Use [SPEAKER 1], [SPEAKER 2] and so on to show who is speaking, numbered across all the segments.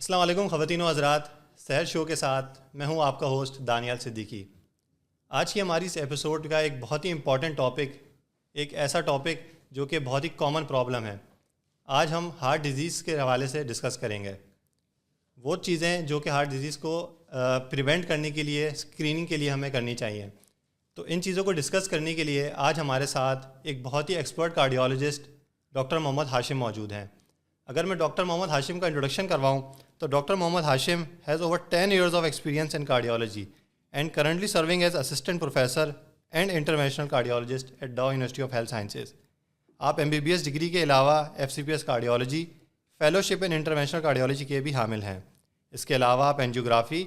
[SPEAKER 1] السلام علیکم خواتین و حضرات، سحر شو کے ساتھ میں ہوں آپ کا ہوسٹ دانیال صدیقی۔ آج کی ہماری اس ایپیسوڈ کا ایک بہت ہی امپورٹنٹ ٹاپک، ایک ایسا ٹاپک جو کہ بہت ہی کامن پرابلم ہے، آج ہم ہارٹ ڈیزیز کے حوالے سے ڈسکس کریں گے۔ وہ چیزیں جو کہ ہارٹ ڈیزیز کو پریونٹ کرنے کے لیے، اسکریننگ کے لیے ہمیں کرنی چاہیے۔ تو ان چیزوں کو ڈسکس کرنے کے لیے آج ہمارے ساتھ ایک بہت ہی ایکسپرٹ کارڈیولوجسٹ ڈاکٹر محمد ہاشم موجود ہیں۔ اگر میں ڈاکٹر محمد ہاشم کا انٹروڈکشن کرواؤں تو doctor Muhammad Hashim has over 10 years of experience in cardiology and currently serving as assistant professor and interventional cardiologist at Dow University of Health Sciences۔ آپ MBBS ڈگری کے علاوہ FCPS کارڈیولوجی، فیلوشپ ان انٹرونشنل cardiology کے بھی حامل ہیں۔ اس کے علاوہ آپ اینجیوگرافی،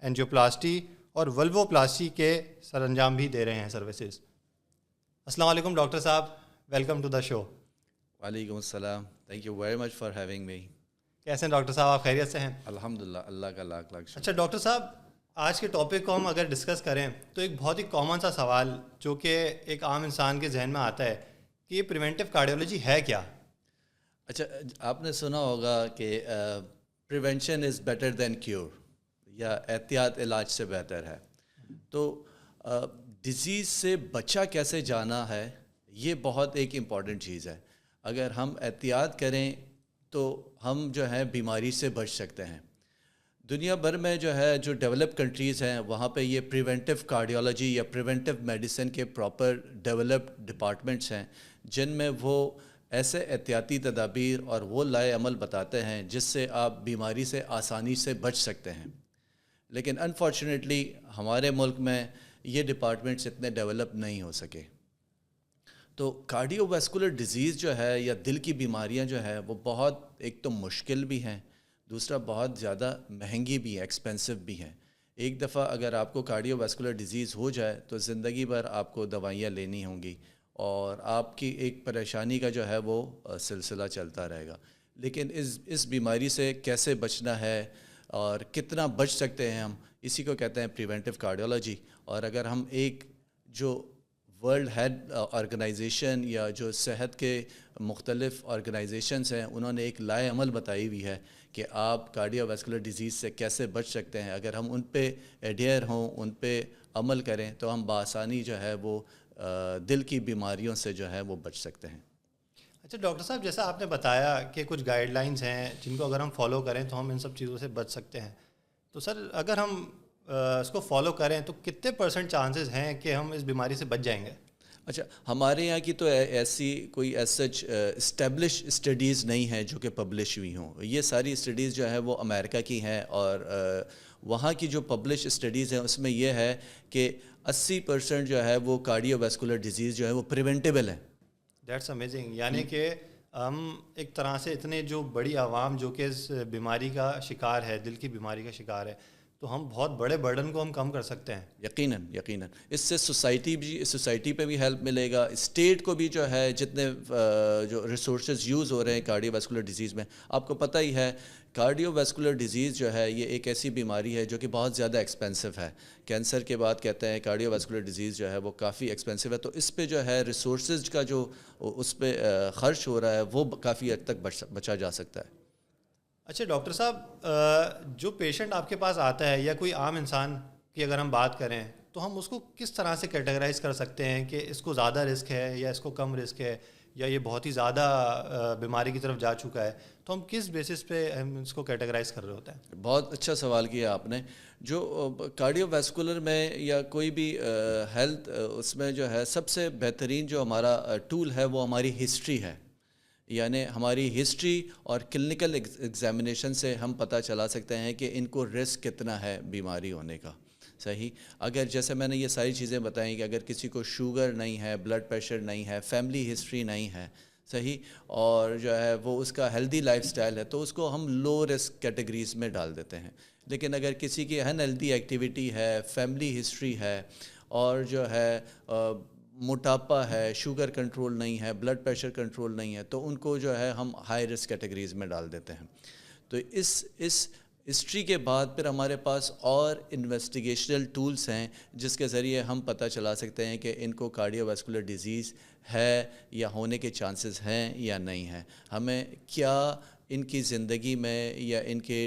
[SPEAKER 1] اینجیوپلاسٹی اور ولوپلاسٹی کے سر انجام بھی دے رہے ہیں سروسز۔ السلام علیکم ڈاکٹر صاحب، ویلکم ٹو دا شو۔
[SPEAKER 2] وعلیکم السلام، thank you very much for having me.
[SPEAKER 1] کیسے ہیں ڈاکٹر صاحب، آپ خیریت سے ہیں؟
[SPEAKER 2] الحمدللہ، اللہ کا لاکھ لاکھ شکر۔
[SPEAKER 1] اچھا ڈاکٹر صاحب، آج کے ٹاپک کو ہم اگر ڈسکس کریں تو ایک بہت ہی کامن سا سوال جو کہ ایک عام انسان کے ذہن میں آتا ہے کہ یہ پریونٹیو کارڈیولوجی ہے کیا؟
[SPEAKER 2] اچھا، آپ نے سنا ہوگا کہ prevention is better than cure, یا احتیاط علاج سے بہتر ہے۔ تو ڈیزیز سے بچا کیسے جانا ہے، یہ بہت ایک امپورٹنٹ چیز ہے۔ اگر ہم احتیاط کریں تو ہم جو ہے بیماری سے بچ سکتے ہیں۔ دنیا بھر میں جو ہے جو ڈیولپ کنٹریز ہیں وہاں پہ یہ پریونٹیو کارڈیولوجی یا پریونٹیو میڈیسن کے پراپر ڈیولپڈ ڈپارٹمنٹس ہیں، جن میں وہ ایسے احتیاطی تدابیر اور وہ لائے عمل بتاتے ہیں جس سے آپ بیماری سے آسانی سے بچ سکتے ہیں۔ لیکن انفارچونیٹلی ہمارے ملک میں یہ ڈپارٹمنٹس اتنے ڈیولپ نہیں ہو سکے۔ تو کارڈیو ویسکولر ڈیزیز جو ہے یا دل کی بیماریاں جو ہے وہ بہت، ایک تو مشکل بھی ہیں، دوسرا بہت زیادہ مہنگی بھی ہیں، ایکسپینسو بھی ہیں۔ ایک دفعہ اگر آپ کو کارڈیو ویسکولر ڈیزیز ہو جائے تو زندگی بھر آپ کو دوائیاں لینی ہوں گی اور آپ کی ایک پریشانی کا جو ہے وہ سلسلہ چلتا رہے گا۔ لیکن اس بیماری سے کیسے بچنا ہے اور کتنا بچ سکتے ہیں ہم، اسی کو کہتے ہیں پریونٹیو کارڈیولوجی۔ اور اگر ہم ایک جو ورلڈ ہیلتھ آرگنائزیشن یا جو صحت کے مختلف آرگنائزیشنز ہیں، انہوں نے ایک لائے عمل بتائی ہوئی ہے کہ آپ کارڈیو ویسکولر ڈیزیز سے کیسے بچ سکتے ہیں، اگر ہم ان پہ ایڈیئر ہوں، ان پہ عمل کریں تو ہم بآسانی جو ہے وہ دل کی بیماریوں سے جو ہے وہ بچ سکتے ہیں۔
[SPEAKER 1] اچھا ڈاکٹر صاحب، جیسا آپ نے بتایا کہ کچھ گائیڈ لائنز ہیں جن کو اگر ہم فالو کریں تو ہم ان سب چیزوں سے بچ سکتے ہیں، تو سر اگر ہم اس کو فالو کریں تو کتنے % چانسز ہیں کہ ہم اس بیماری سے بچ جائیں گے؟
[SPEAKER 2] اچھا، ہمارے یہاں کی تو ایسی کوئی ایز سچ اسٹیبلش اسٹڈیز نہیں ہیں جو کہ پبلش ہوئی ہوں۔ یہ ساری اسٹڈیز جو ہے وہ امریکہ کی ہیں، اور وہاں کی جو پبلش اسٹڈیز ہیں اس میں یہ ہے کہ 80% جو ہے وہ کارڈیو ویسکولر ڈیزیز جو ہے وہ پریونٹیبل ہے۔
[SPEAKER 1] دیٹس امیزنگ، یعنی کہ ہم ایک طرح سے اتنے جو بڑی عوام جو کہ اس بیماری کا شکار ہے، دل کی بیماری کا شکار ہے، تو ہم بہت بڑے برڈن کو ہم کم کر سکتے ہیں۔
[SPEAKER 2] یقیناً اس سے سوسائٹی پہ بھی ہیلپ ملے گا، اسٹیٹ کو بھی جو ہے جتنے جو ریسورسز یوز ہو رہے ہیں کارڈیو ویسکولر ڈیزیز میں۔ آپ کو پتہ ہی ہے کارڈیو ویسکولر ڈیزیز جو ہے یہ ایک ایسی بیماری ہے جو کہ بہت زیادہ ایکسپینسو ہے۔ کینسر کے بعد کہتے ہیں کارڈیو ویسکولر ڈیزیز جو ہے وہ کافی ایکسپینسو ہے، تو اس پہ جو ہے ریسورسز کا جو اس پہ خرچ ہو رہا ہے وہ کافی حد تک بچا جا سکتا ہے۔
[SPEAKER 1] اچھا ڈاکٹر صاحب، جو پیشنٹ آپ کے پاس آتا ہے یا کوئی عام انسان کی اگر ہم بات کریں تو ہم اس کو کس طرح سے کیٹیگرائز کر سکتے ہیں کہ اس کو زیادہ رسک ہے یا اس کو کم رسک ہے، یا یہ بہت ہی زیادہ بیماری کی طرف جا چکا ہے، تو ہم کس بیسس پہ ہم اس کو کیٹیگرائز کر رہے ہوتے ہیں؟
[SPEAKER 2] بہت اچھا سوال کیا آپ نے۔ جو کارڈیو ویسکولر میں یا کوئی بھی ہیلتھ اس میں جو ہے سب سے بہترین جو ہمارا ٹول ہے وہ ہماری ہسٹری ہے، یعنی ہماری ہسٹری اور کلینکل ایگزامینیشن سے ہم پتہ چلا سکتے ہیں کہ ان کو رسک کتنا ہے بیماری ہونے کا۔ صحیح، اگر جیسے میں نے یہ ساری چیزیں بتائیں کہ اگر کسی کو شوگر نہیں ہے، بلڈ پریشر نہیں ہے، فیملی ہسٹری نہیں ہے، صحیح، اور جو ہے وہ اس کا ہیلدی لائف سٹائل ہے، تو اس کو ہم لو رسک کیٹیگریز میں ڈال دیتے ہیں۔ لیکن اگر کسی کی ان ہیلدی ایکٹیویٹی ہے، فیملی ہسٹری ہے، اور جو ہے موٹاپا ہے، شوگر کنٹرول نہیں ہے، بلڈ پریشر کنٹرول نہیں ہے، تو ان کو جو ہے ہم ہائی رسک کیٹیگریز میں ڈال دیتے ہیں۔ تو ہسٹری کے بعد پھر ہمارے پاس اور انویسٹیگیشنل ٹولس ہیں جس کے ذریعے ہم پتہ چلا سکتے ہیں کہ ان کو کارڈیو ویسکولر ڈیزیز ہے یا ہونے کے چانسز ہیں یا نہیں ہیں. ہمیں کیا ان کی زندگی میں یا ان کے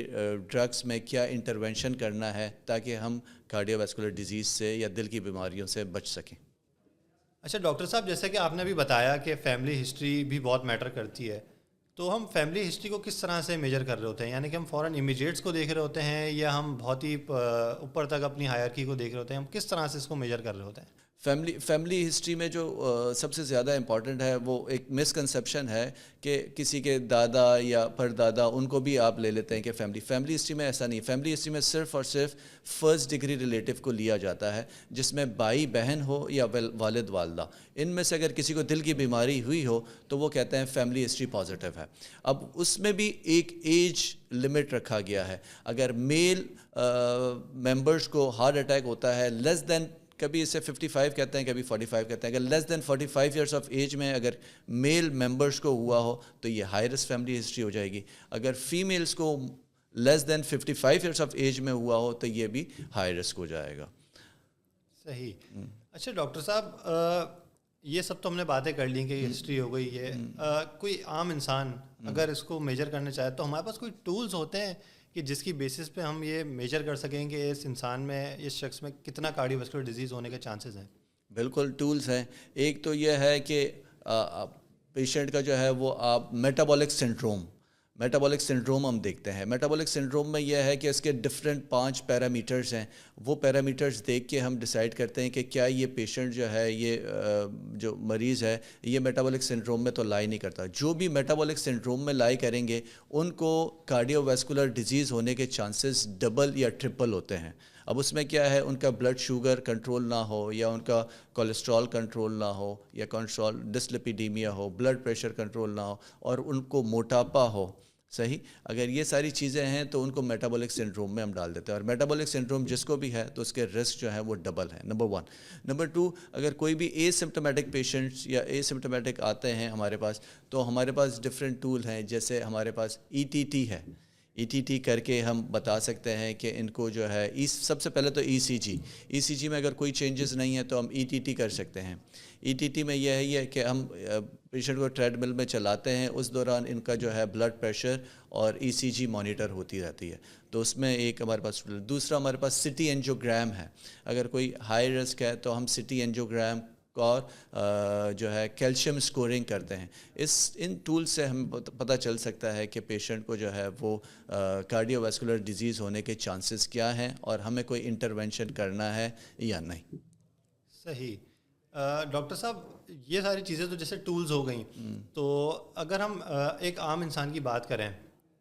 [SPEAKER 2] ڈرگس میں کیا انٹرونشن کرنا ہے تاکہ ہم کارڈیو ویسکولر ڈیزیز سے یا دل کی بیماریوں سے بچ سکیں.
[SPEAKER 1] اچھا ڈاکٹر صاحب، جیسے کہ آپ نے بھی بتایا کہ فیملی ہسٹری بھی بہت میٹر کرتی ہے، تو ہم فیملی ہسٹری کو کس طرح سے میجر کر رہے ہوتے ہیں؟ یعنی کہ ہم فوراً امیجیٹس کو دیکھ رہے ہوتے ہیں یا ہم بہت ہی اوپر تک اپنی ہائرکی کو دیکھ رہے ہوتے ہیں؟ ہم کس طرح سے اس کو میجر کر رہے ہوتے ہیں؟
[SPEAKER 2] فیملی ہسٹری میں جو سب سے زیادہ امپورٹنٹ ہے وہ ایک مسکنسیپشن ہے کہ کسی کے دادا یا پردادا ان کو بھی آپ لے لیتے ہیں کہ فیملی ہسٹری میں ایسا نہیں. فیملی ہسٹری میں صرف اور صرف فرسٹ ڈگری ریلیٹیو کو لیا جاتا ہے، جس میں بھائی بہن ہو یا والد والدہ، ان میں سے اگر کسی کو دل کی بیماری ہوئی ہو تو وہ کہتے ہیں فیملی ہسٹری پازیٹیو ہے. اب اس میں بھی ایک ایج لمٹ رکھا گیا ہے. اگر میل ممبرس کو ہارٹ اٹیک ہوتا ہے لیس دین، کبھی اسے 55 کہتے ہیں کبھی 45 کہتے ہیں، اگر لیس دین 45 ایئرس آف ایج میں اگر میل ممبرس کو ہوا ہو تو یہ ہائی رسک فیملی ہسٹری ہو جائے گی. اگر فیمیلس کو لیس دین 55 ایئرس آف ایج میں ہوا ہو تو یہ بھی ہائی رسک ہو جائے گا.
[SPEAKER 1] صحیح. اچھا ڈاکٹر صاحب، یہ سب تو ہم نے باتیں کر لی کہ ہسٹری ہو گئی ہے. کوئی عام انسان اگر اس کو میجر کرنا چاہے تو ہمارے پاس کوئی ٹولز ہوتے ہیں کہ جس کی بیسس پہ ہم یہ میجر کر سکیں کہ اس انسان میں، اس شخص میں کتنا کارڈیو ویسکولر ڈیزیز ہونے کے چانسز ہیں؟
[SPEAKER 2] بالکل ٹولز ہیں. ایک تو یہ ہے کہ پیشنٹ کا جو ہے وہ آپ میٹابولک سنڈروم ہم دیکھتے ہیں. میٹابولک سنڈروم میں یہ ہے کہ اس کے ڈفرینٹ 5 پیرامیٹرز ہیں. وہ پیرامیٹرز دیکھ کے ہم ڈیسائیڈ کرتے ہیں کہ کیا یہ پیشنٹ جو ہے، یہ جو مریض ہے، یہ میٹابولک سنڈروم میں تو لائی نہیں کرتا. جو بھی میٹابولک سنڈروم میں لائی کریں گے ان کو کارڈیو ویسکولر ڈیزیز ہونے کے چانسز ڈبل یا ٹرپل ہوتے ہیں. اب اس میں کیا ہے، ان کا بلڈ شوگر کنٹرول نہ ہو یا ان کا کولیسٹرول کنٹرول نہ ہو یا کولیسٹرول ڈسلپیڈیمیا ہو، بلڈ پریشر کنٹرول نہ ہو اور ان کو موٹاپا ہو. صحیح، اگر یہ ساری چیزیں ہیں تو ان کو میٹابولک سنڈروم میں ہم ڈال دیتے ہیں. اور میٹابولک سنڈروم جس کو بھی ہے تو اس کے رسک جو ہے وہ ڈبل ہے. نمبر 1. نمبر 2، اگر کوئی بھی اے سمپٹومیٹک پیشنٹس یا اے سمپٹومیٹک آتے ہیں ہمارے پاس تو ہمارے پاس ڈفرینٹ ٹول ہیں. جیسے ہمارے پاس ETT ہے. ETT کر کے ہم بتا سکتے ہیں کہ ان کو جو ہے سب سے پہلے تو ECG میں اگر کوئی چینجز نہیں ہے تو ہم ETT کر سکتے ہیں. ETT میں یہ ہے کہ ہم پیشنٹ کو ٹریڈ مل میں چلاتے ہیں، اس دوران ان کا جو ہے بلڈ پریشر اور ECG مانیٹر ہوتی رہتی ہے. تو اس میں ایک ہمارے پاس. دوسرا ہمارے پاس سٹی اینجیوگرام ہے. اگر کوئی ہائی رسک ہے تو ہم سٹی اینجیوگرام اور جو ہے کیلشیم اسکورنگ کرتے ہیں. ان ٹول سے ہمیں پتہ چل سکتا ہے کہ پیشنٹ کو جو ہے وہ کارڈیو ویسکولر ڈیزیز ہونے کے چانسز کیا ہیں اور ہمیں کوئی انٹرونشن کرنا ہے یا نہیں.
[SPEAKER 1] صحیح. ڈاکٹر صاحب، یہ ساری چیزیں تو جیسے ٹولز ہو گئیں، تو اگر ہم ایک عام انسان کی بات کریں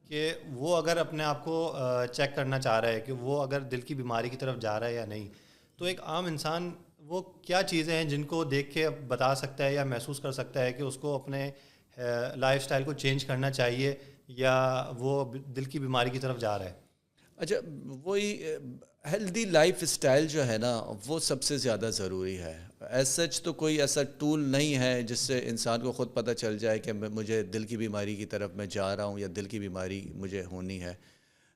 [SPEAKER 1] کہ وہ اگر اپنے آپ کو چیک کرنا چاہ رہا ہے کہ وہ اگر دل کی بیماری کی طرف جا رہا ہے یا نہیں، تو ایک عام انسان وہ کیا چیزیں ہیں جن کو دیکھ کے بتا سکتا ہے یا محسوس کر سکتا ہے کہ اس کو اپنے لائف سٹائل کو چینج کرنا چاہیے یا وہ دل کی بیماری کی طرف جا رہا ہے؟
[SPEAKER 2] اچھا، وہی ہیلدی لائف اسٹائل جو ہے نا وہ سب سے زیادہ ضروری ہے. ایز سچ تو کوئی ایسا ٹول نہیں ہے جس سے انسان کو خود پتہ چل جائے کہ مجھے دل کی بیماری کی طرف میں جا رہا ہوں یا دل کی بیماری مجھے ہونی ہے.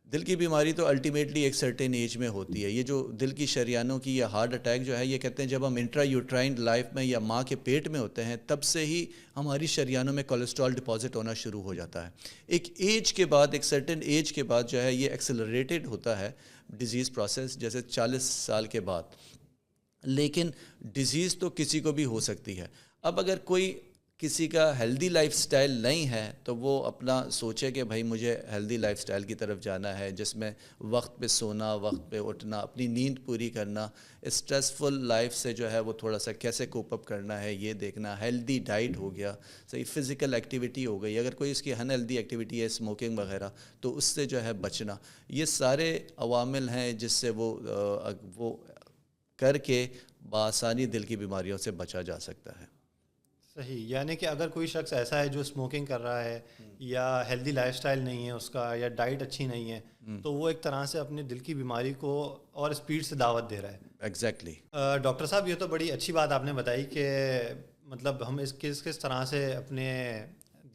[SPEAKER 2] دل کی بیماری تو الٹیمیٹلی ایک سرٹن ایج میں ہوتی ہے. یہ جو دل کی شریانوں کی یا ہارٹ اٹیک جو ہے، یہ کہتے ہیں جب ہم انٹرا یوٹرائن لائف میں یا ماں کے پیٹ میں ہوتے ہیں تب سے ہی ہماری شریانوں میں کولیسٹرول ڈپازٹ ہونا شروع ہو جاتا ہے. ایک ایج کے بعد، ایک سرٹن ایج کے بعد جو ہے یہ ایکسلریٹڈ ہوتا ہے ڈیزیز پروسیس، جیسے 40 سال کے بعد. لیکن ڈیزیز تو کسی کو بھی ہو سکتی ہے. اب اگر کوئی کسی کا ہیلدی لائف سٹائل نہیں ہے تو وہ اپنا سوچے کہ بھائی مجھے ہیلدی لائف سٹائل کی طرف جانا ہے، جس میں وقت پہ سونا، وقت پہ اٹھنا، اپنی نیند پوری کرنا، اسٹریسفل لائف سے جو ہے وہ تھوڑا سا کیسے کوپ اپ کرنا ہے یہ دیکھنا، ہیلدی ڈائٹ ہو گیا، صحیح فزیکل ایکٹیویٹی ہو گئی. اگر کوئی اس کی ان ہیلدی ایکٹیویٹی ہے اسموکنگ وغیرہ تو اس سے جو ہے بچنا. یہ سارے عوامل ہیں جس سے وہ کر کے بآسانی دل کی بیماریوں سے بچا جا سکتا ہے.
[SPEAKER 1] صحیح. یعنی کہ اگر کوئی شخص ایسا ہے جو اسموکنگ کر رہا ہے یا ہیلدی لائف سٹائل نہیں ہے اس کا، یا ڈائٹ اچھی نہیں ہے، تو وہ ایک طرح سے اپنے دل کی بیماری کو اور اسپیڈ سے دعوت دے رہا ہے.
[SPEAKER 2] ایگزیکٹلی.
[SPEAKER 1] ڈاکٹر صاحب، یہ تو بڑی اچھی بات آپ نے بتائی کہ مطلب ہم کس طرح سے اپنے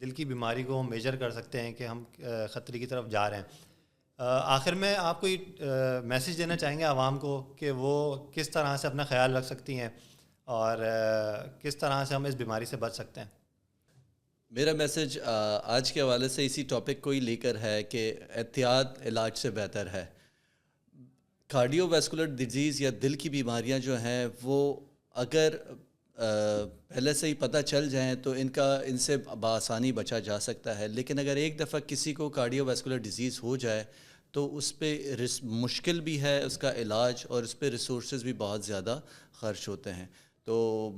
[SPEAKER 1] دل کی بیماری کو میجر کر سکتے ہیں کہ ہم خطرے کی طرف جا رہے ہیں. آخر میں آپ کوئی میسیج دینا چاہیں گے عوام کو کہ وہ کس طرح سے اپنا خیال رکھ سکتی ہیں اور کس طرح سے ہم اس بیماری سے بچ سکتے ہیں؟
[SPEAKER 2] میرا میسج آج کے حوالے سے اسی ٹاپک کو ہی لے کر ہے کہ احتیاط علاج سے بہتر ہے. کارڈیو ویسکولر ڈیزیز یا دل کی بیماریاں جو ہیں وہ اگر پہلے سے ہی پتہ چل جائیں تو ان سے بآسانی بچا جا سکتا ہے. لیکن اگر ایک دفعہ کسی کو کارڈیو ویسکولر ڈیزیز ہو جائے تو اس پہ مشکل بھی ہے اس کا علاج, اور اس پہ ریسورسز بھی بہت زیادہ خرچ ہوتے ہیں. تو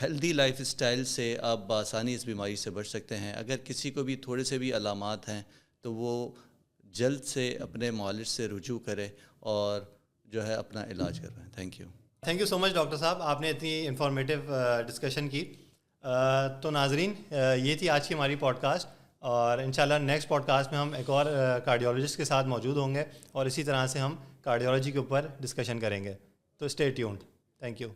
[SPEAKER 2] ہیلدی لائف اسٹائل سے آپ بآسانی اس بیماری سے بچ سکتے ہیں. اگر کسی کو بھی تھوڑے سے بھی علامات ہیں تو وہ جلد سے اپنے معالج سے رجوع کرے اور جو ہے اپنا علاج کر رہے ہیں.
[SPEAKER 1] Thank you so much doctor صاحب, آپ نے اتنی انفارمیٹیو ڈسکشن کی. تو ناظرین, یہ تھی آج کی ہماری پوڈ کاسٹ, اور انشاءاللہ نیکسٹ پوڈ کاسٹ میں ہم ایک اور کارڈیولوجسٹ کے ساتھ موجود ہوں گے اور اسی طرح سے ہم کارڈیولوجی کے اوپر ڈسکشن کریں گے. تو اسٹے ٹیونڈ. Thank you.